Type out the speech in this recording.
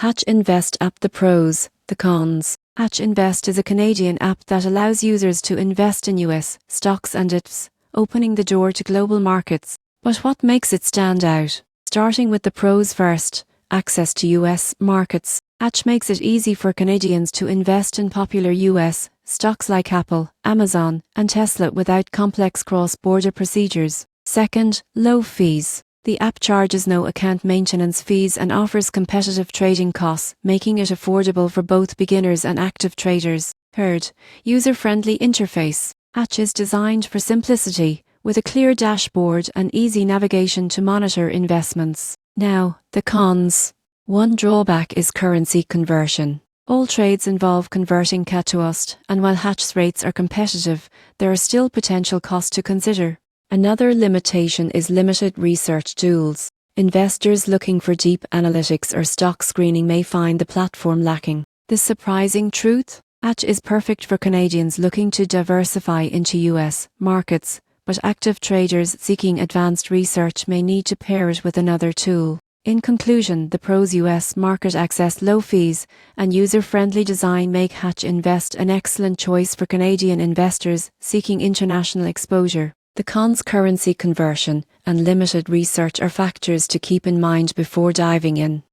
Hatch Invest app. The pros, the cons. Hatch Invest is a Canadian app that allows users to invest in US stocks and ETFs, opening the door to global markets. But what makes it stand out? Starting with the pros first, access to US markets. Hatch makes it easy for Canadians to invest in popular US stocks like Apple, Amazon, and Tesla without complex cross-border procedures. Second, low fees. The app charges no account maintenance fees and offers competitive trading costs, making it affordable for both beginners and active traders. Third, user-friendly interface. Hatch is designed for simplicity, with a clear dashboard and easy navigation to monitor investments. Now, the cons. One drawback is currency conversion. All trades involve converting CAD to USD, and while Hatch's rates are competitive, there are still potential costs to consider. Another limitation is limited research tools. Investors looking for deep analytics or stock screening may find the platform lacking. The surprising truth? Hatch is perfect for Canadians looking to diversify into US markets, but active traders seeking advanced research may need to pair it with another tool. In conclusion, the pros: US market access, low fees, and user-friendly design make Hatch Invest an excellent choice for Canadian investors seeking international exposure. The cons: currency conversion and limited research are factors to keep in mind before diving in.